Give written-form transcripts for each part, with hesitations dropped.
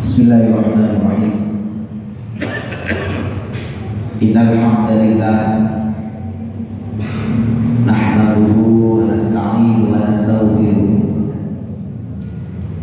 Bismillahirrahmanirrahim. Innal hamdalillah nahmaduhu wa nasta'inuhu wa nastaghfiruh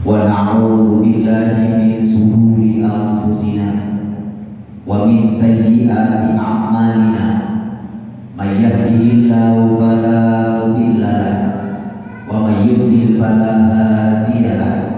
wa na'udzu billahi min shururi anfusina wa min sayyiati a'malina. May yahdihillahu fala mudilla lahu wa may yudlil fala hadiya lahu.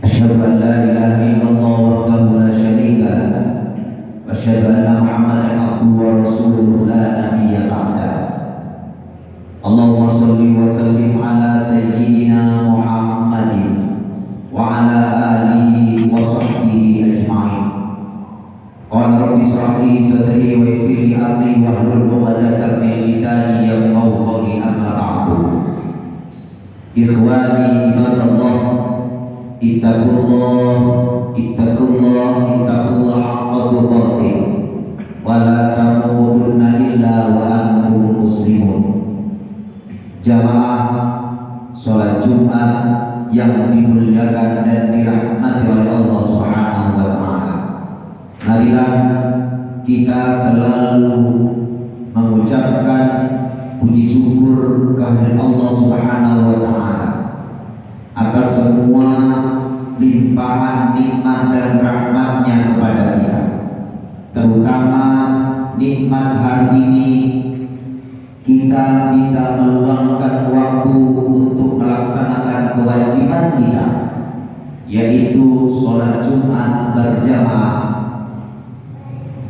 Asyhadu an la ilaha illallah wahdahu la syarika lahu wa asyhadu anna Muhammadan abduhu wa rasuluhu la nabiyya ba'dahu. Allahumma shalli wa sallim ala sayyidina Muhammadin wa ala alihi wa sahbihi ajma'in. Qala rabbi shrah li sadri wa yassir li amri wahlul 'uqdatam min lisani yafqahu qawli. Amma ba'du. Ikhwani ibadallah, ittaqullah haqqa tuqatih wa la tamutunna illa wa antum muslimun. Jamaah salat Jumat yang dimuliakan dan dirahmati oleh Allah Subhanahu wa taala. Marilah kita selalu mengucapkan puji syukur kehadirat Allah Subhanahu wa taala atas semua limpahan nikmat dan rahmatnya kepada kita, terutama nikmat hari ini kita bisa meluangkan waktu untuk melaksanakan kewajiban kita, yaitu sholat Jumat berjamaah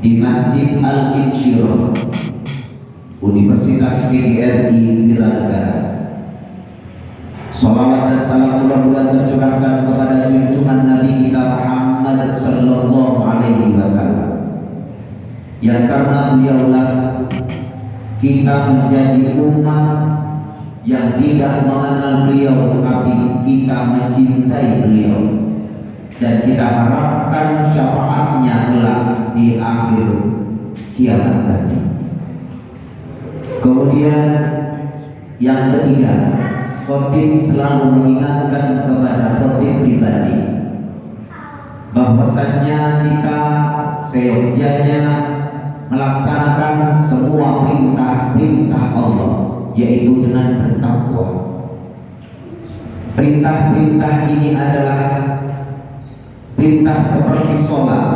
di Masjid Al-Insyirah Universitas PGRI Tiranegara. Salawat dan salam mudah-mudahan tercurahkan kepada junjungan Nabi kita Muhammad sallallahu alaihi wasallam, yang karena beliaulah kita menjadi umat yang tidak mengenal beliau, tapi kita mencintai beliau dan kita harapkan syafaatnya kelak di akhir kiamat nanti. Kemudian yang ketiga, khotib selalu mengingatkan kepada khotib pribadi bahwasannya kita seyogyanya melaksanakan semua perintah-perintah Allah, yaitu dengan bertakwa. Perintah-perintah ini adalah perintah seperti sholat,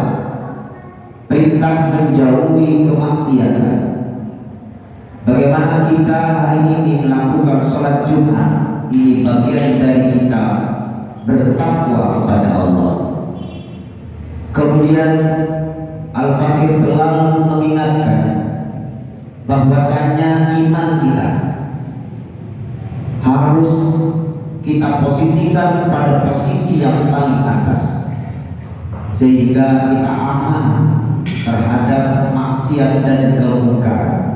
perintah menjauhi kemaksiatan. Bagaimana kita hari ini melakukan sholat Jumat, ini bagian dari kita bertakwa kepada Allah. Kemudian Al-Fakir selalu mengingatkan bahwasannya iman kita harus kita posisikan pada posisi yang paling atas, sehingga kita aman terhadap maksiat dan kemungkaran.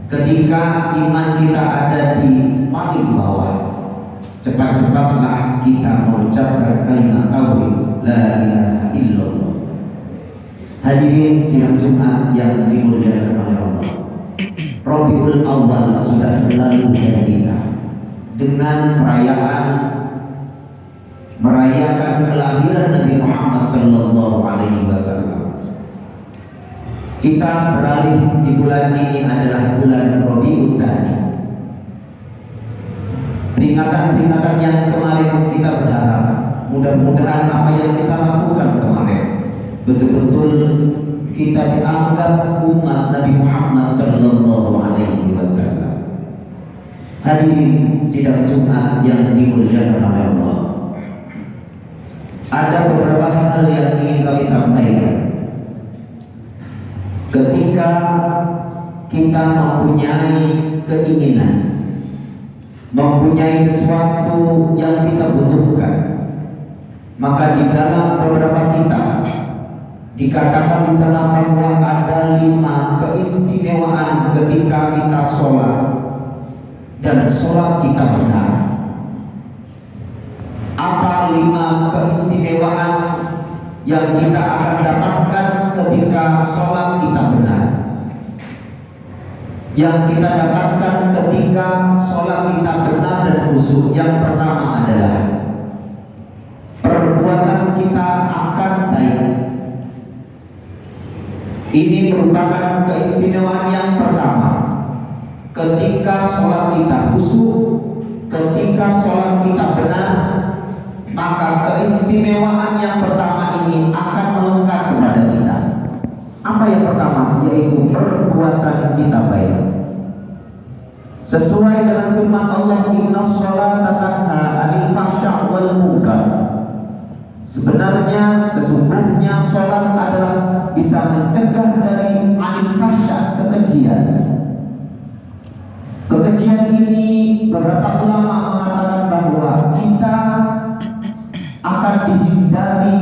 Ketika iman kita ada di paling bawah, cepat-cepatlah kita mengucapkan kalimat tauhid la ilaha illallah. Hadirin sidang Jumat yang dimuliakan oleh Allah, Rabiul Awal sudah berlalu dari kita dengan merayakan kelahiran Nabi Muhammad sallallahu alaihi wasallam. Kita beralih di bulan ini adalah bulan Rabiul Tsani. Peringatan-peringatan yang kemarin kita berharap mudah-mudahan apa yang kita lakukan kemarin betul-betul kita dianggap umat Nabi Muhammad sallallahu alaihi wasallam. Hadirin sidang Jumat yang dimuliakan oleh Allah, ada beberapa hal yang ingin kami sampaikan. Ketika kita mempunyai keinginan, mempunyai sesuatu yang kita butuhkan, maka di dalam beberapa kitab dikatakan di sana bahwa ada 5 keistimewaan ketika kita sholat dan sholat kita benar. Apa 5 keistimewaan yang kita akan dapatkan ketika sholat kita benar, yang kita dapatkan ketika sholat kita benar dan khusyuk? Yang pertama adalah perbuatan kita Ini merupakan keistimewaan yang pertama. Ketika sholat kita khusyuk, ketika sholat kita benar, maka keistimewaan yang pertama ini akan melekat kepada kita. Apa yang pertama? Yaitu perbuatan kita baik. Sesuai dengan firman Allah, innas sholata tanha 'anil fahsya' wal munkar. Sebenarnya, sesungguhnya sholat adalah bisa mencegah dari 'anil fahsya', kekejian. Kekejian ini beberapa ulama mengatakan bahwa kita akan dihindari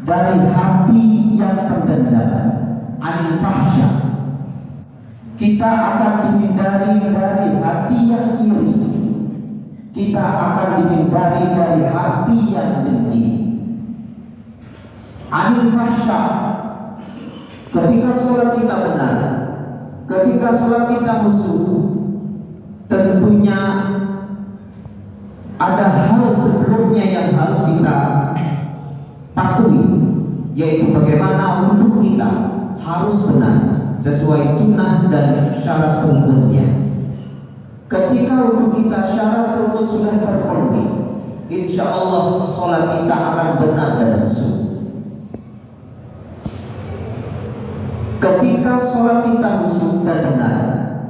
dari hati yang terdendam, 'anil fahsya'. Kita akan dihindari dari hati yang iri. Kita akan dihindari dari hati yang dengki. 'Anil fahsya'. Ketika sholat kita benar, ketika sholat kita khusyuk, tentunya ada hal sebelumnya yang harus kita patuhi, yaitu bagaimana wudhu kita harus benar sesuai sunnah dan syarat rukunnya. Ketika wudhu kita syarat rukun sudah terpenuhi, insya Allah sholat kita akan benar dan khusyuk. Ketika sholat kita khusyuk dan benar,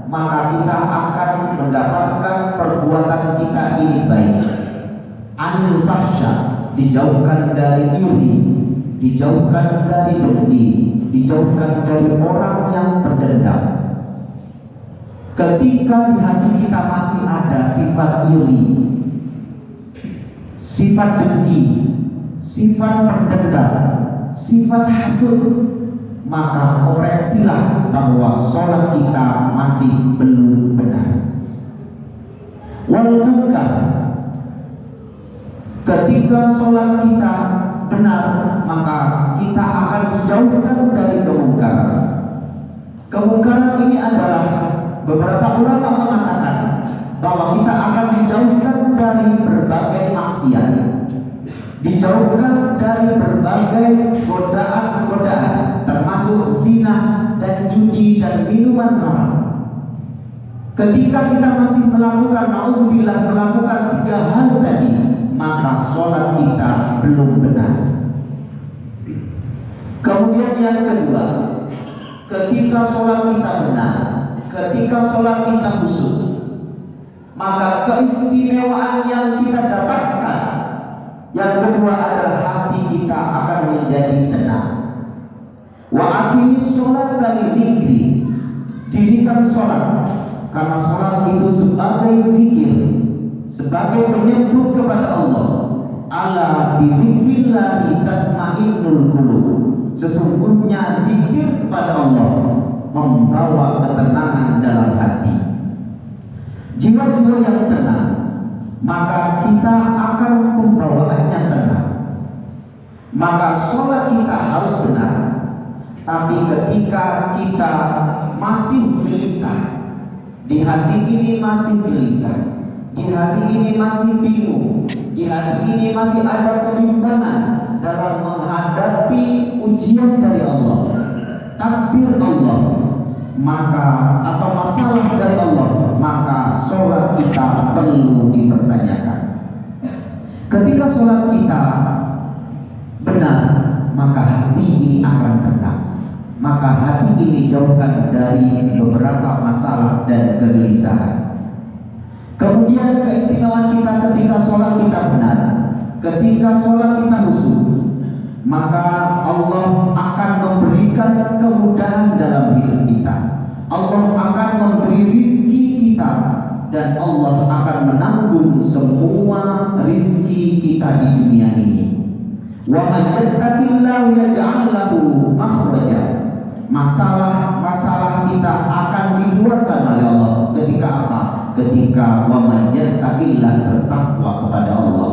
maka kita akan mendapatkan perbuatan kita ini baik. 'Anil fahsya', dijauhkan dari iri, dijauhkan dari dengki, dijauhkan dari orang yang berdendam. Ketika di hati kita masih ada sifat iri, sifat dengki, sifat berdendam, sifat hasud, maka koreksilah bahwa sholat kita masih belum benar. Wal munkar, ketika sholat kita benar, maka kita akan dijauhkan dari kemungkaran. Kemungkaran ini adalah, beberapa ulama mengatakan bahwa kita akan dijauhkan dari berbagai maksiat, dijauhkan dari berbagai godaan-godaan, termasuk zina dan judi dan minuman haram. Ketika kita masih melakukan, naudzubillah, melakukan 3 hal tadi, maka sholat kita belum benar. Kemudian yang kedua, ketika sholat kita benar, ketika sholat kita khusyuk, maka keistimewaan yang kita dapatkan yang kedua adalah hati kita akan menjadi tenang. Wa aqimis sholata li dzikri, dirikan sholat, karena sholat itu sebagai zikir, sebagai penyebut kepada Allah. Ala bi dzikrillah tatma'innul qulub, sesungguhnya zikir kepada Allah membawa ketenangan dalam hati. Jiwa-jiwa yang tenang, maka kita akan membawaannya tenang. Maka sholat kita harus benar. Tapi ketika kita masih gelisah, di hati ini masih gelisah, di hati ini masih bingung, di hati ini masih ada kebimbangan dalam menghadapi ujian dari Allah, takdir Allah, maka atau masalah dari Allah, maka sholat kita perlu dipertanyakan. Ketika sholat kita benar, maka hati ini akan tenang, maka hati ini jauhkan dari beberapa masalah dan kegelisahan. Kemudian keistimewaan kita ketika sholat kita benar, ketika sholat kita khusyuk, maka Allah akan memberikan kemudahan dalam hidup kita. Allah akan memberi rizki kita, dan Allah akan menanggung semua rizki kita di dunia ini. Wa man yattaqillahu yaj'al lahu makhraja, masalah-masalah kita akan dikeluarkan oleh Allah. Ketika apa? Ketika wa man yattaqillah, bertakwa kepada Allah.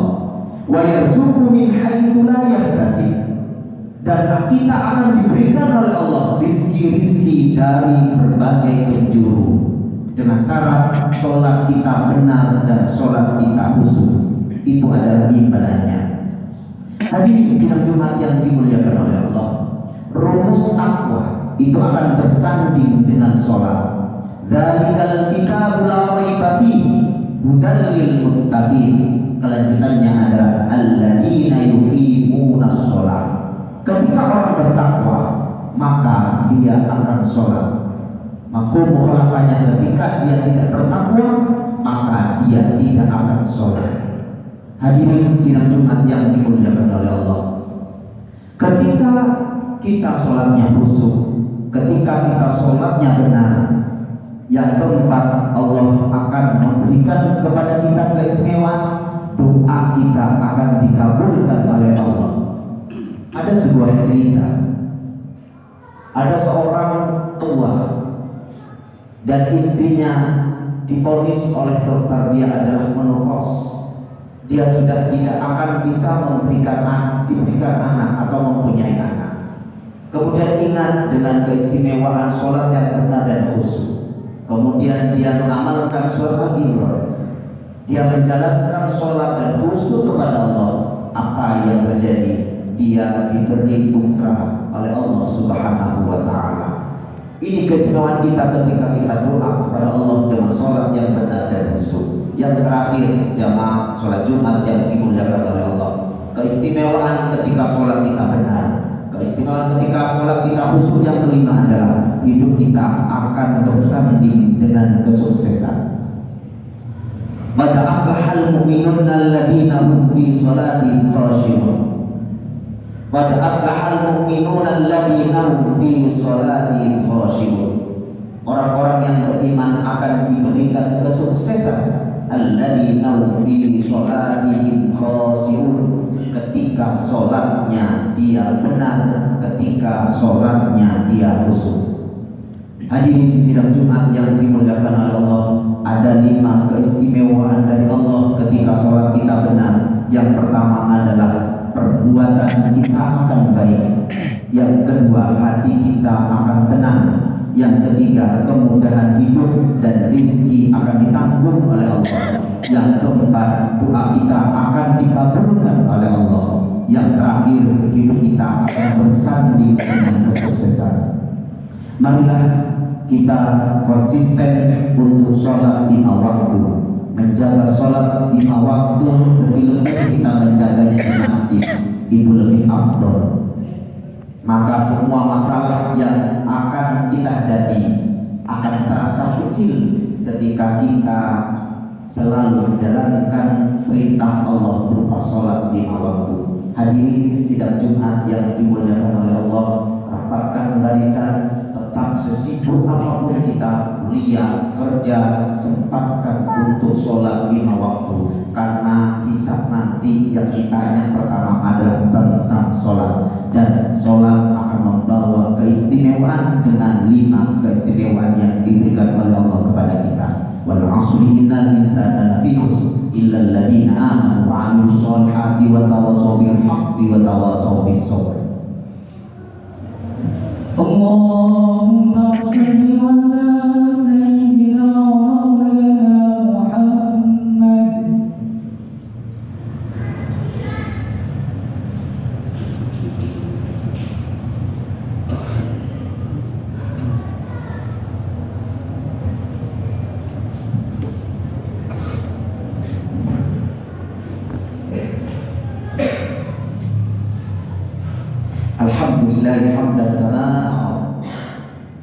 Wa yarzuqhu min haitsu la yahtasib, dan kita akan diberikan oleh Allah rizki-rizki dari berbagai penjuru, dengan syarat sholat kita benar dan sholat kita khusyuk. Itu adalah imbalannya. Hadirin sidang Jumat yang dimuliakan oleh Allah, rumus takwa itu akan bersanding dengan sholat. Dzalikal kitabul la raiba fihi hudal lil muttaqin. Kelanjutannya adalah alladzina yuqimunas sholat. Ketika orang bertakwa, maka dia akan sholat. Mafhum mukhalafahnya, ketika dia tidak bertakwa, maka dia tidak akan sholat. Hadirin sidang Jumat yang dimuliakan oleh Allah, ketika kita sholatnya khusyuk, ketika kita sholatnya benar, yang keempat, Allah akan memberikan kepada kita keistimewaan, doa kita akan dikabulkan oleh Allah. Ada sebuah cerita, ada seorang tua dan istrinya divonis oleh dokter dia adalah menopause. Dia sudah tidak akan bisa diberikan anak atau mempunyai anak. Kemudian ingat dengan keistimewaan sholat yang benar dan khusyuk. Kemudian dia mengamalkan sholat Al-Ibrahim. Dia menjalankan sholat dan khusyuk kepada Allah. Apa yang terjadi? Dia diberi putra oleh Allah Subhanahu wa Ta'ala. Ini keistimewaan kita ketika kita doa kepada Allah dengan sholat yang benar dan khusyuk. Yang terakhir, jamaah sholat Jumat yang dimuliakan oleh Allah, keistimewaan ketika sholat kita benar, keistimewaan ketika sholat kita khusyuk. Yang kelima adalah hidup kita akan bersanding dengan kesuksesan. Qad aflahal mu'minun alladzina hum fi sholatihim khashi'un. Qad aflahal mu'minun alladzina hum fi sholatihim khashi'un. Orang-orang yang beriman akan diberikan kesuksesan. Alladzina hum fi sholatihim khashi'un. Ketika sholatnya dia benar, ketika sholatnya dia khusyuk. Hadirin sidang Jumat yang dimuliakan oleh Allah, ada 5 keistimewaan dari Allah ketika sholat kita benar. Yang pertama adalah perbuatan kita akan baik. Yang kedua, hati kita akan tenang. Yang ketiga, kemudahan hidup dan rizki akan ditanggung oleh Allah. Yang keempat, doa kita akan dikabulkan oleh Allah. Yang terakhir, hidup kita akan bersanding dengan kesuksesan. Marilah kita konsisten untuk sholat 5 waktu, menjaga sholat 5 waktu. Lebih-lebih kita menjaganya di masjid, itu lebih afdol. Maka semua masalah yang akan kita hadapi akan terasa kecil ketika kita selalu menjalankan perintah Allah berupa sholat 5 waktu. Hadirin sidang Jumat yang dimuliakan oleh Allah, rapatkan barisan, tetap sesibuk apapun kita, kuliah, kerja, sempatkan untuk sholat 5 waktu. Karena hisab nanti yang ditanya pertama adalah tentang sholat, dan sholat akan membawa keistimewaan dengan 5 keistimewaan yang diberikan oleh Allah kepada kita. Wal 'ashri innal insana lafi khusr illa alladziina aamanu wa 'amilus shalihati wa tawassaw bil haqqi wa tawassaw bis sabr. Allahumma shalli 'ala sayyidina wa maulana Muhammad. Alhamdulillahi hamdan kama amara,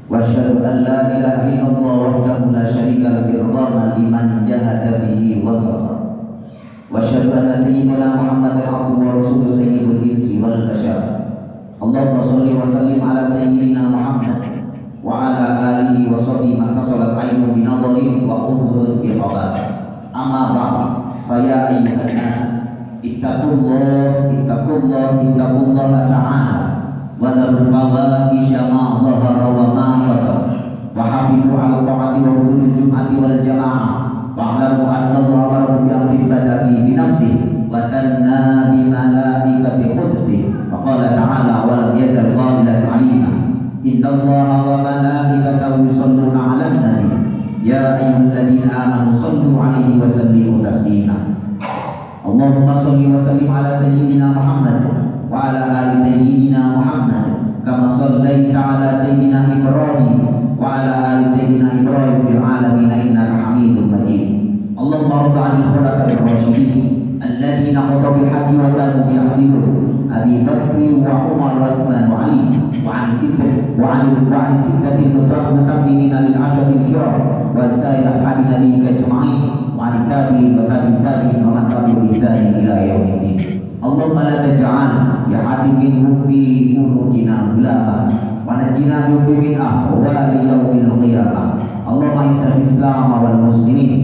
wa asyhadu an la ilaha illallah wahdahu la syarika lahu irdaman liman jahada bihi wa kafara, wa asyhadu anna sayyidina Muhammadan abduhu wa rasuluhu sayyidul insi wal bashar. Allahumma shalli wa sallim ala sayyidina Muhammad wa ala alihi wa sahbihi man tasalat aynu bi nadharin wa udhurun bi khabar. Amma ba'd, fa ya ayyuhan nas ittaqullah ta'ala wa darul fawahisha ma dhahara wa ma batan wa hafizu ala ta'ati wa huduril jum'ati wal jama'ah wa a'lamu anna Allah amara bi amrin bada fi nafsihi wa tanna bi malaikati qudsihi wa qala ta'ala wa lam yazal qailan 'alima inna Allaha wa malaikatahu yusholluna 'alan nabi ya ayyuhalladzina amanu shallu 'alaihi wa sallimu taslima. Allahumma shalli wa sallim ala sayyidina Muhammad wa ala ali sayyidina Muhammad kama shallaita sallaita ala sayyidina Ibrahim wa ala ali sayyidina Ibrahim fil alamin innaka Hamidum Majid. Allahumma rda 'anil khulafa'ir rasyidin alladziina qadaw bil haqqi wa kanu ya'dilun Abi Bakr wa Umar wa Uthman wa Ali wa 'an sittatil mutammimin lil 'asharatil kiram wa sa'ir ashabi nabiyyika ajma'in wa 'an tabi'in wa tabi'in wa man tabi'ahum bi ihsan ila yaumiddin. Allahumma la taj'al ya hadim minhum fi qulubina ghulama wa najjina min ahwali yaumil qiyamah. Allahumma izzil islam wal muslimin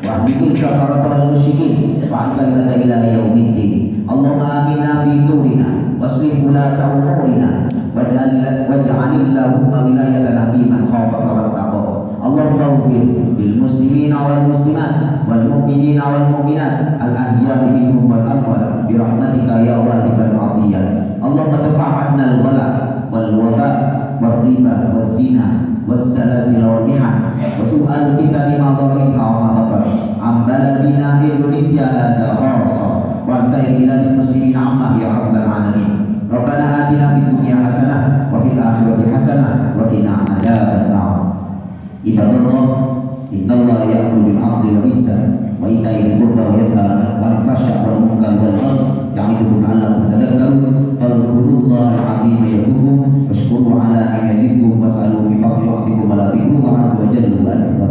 wa ahlil kafarat wal musyrikin wa ahlil ila yaumiddin. Allahumma amina fi turina waslih ulata umurina waj'alillahumma wilayatana fi man khafaka wattaqaka. Allahumma ighfir lil muslimina wal muslimat wal mu'minina wal mu'minat al ahya'i minhum wal amwat bi rahmatika ya wahibal 'atiyat. Allahumma dafa' 'anna al ghala wal waba wal riba waz zina was salasil wal mihan wa su'al fitani ma dhahirha wa ma batan am baladina Indonesia hada khassa wa sayyidil muslimin amma ya rabbal alamin. Rabbana atina fid dunya hasanah wa fil akhirati hasanah wa qina adzaban nar. Ibadallah, innallaha ya'muru bil 'adli wal ihsan wa ita'i dzil qurba wa yanha 'anil fahsya'i wal munkari wal baghi ya'idukum la'allakum tadhakkarun. Fadhkurullaha al-'azima yadhkurkum washkuru 'ala ni'matihi yazidkum was'aluhu min fadlihi yu'tikum wa la dhikrullahi 'azza wa jalla akbar.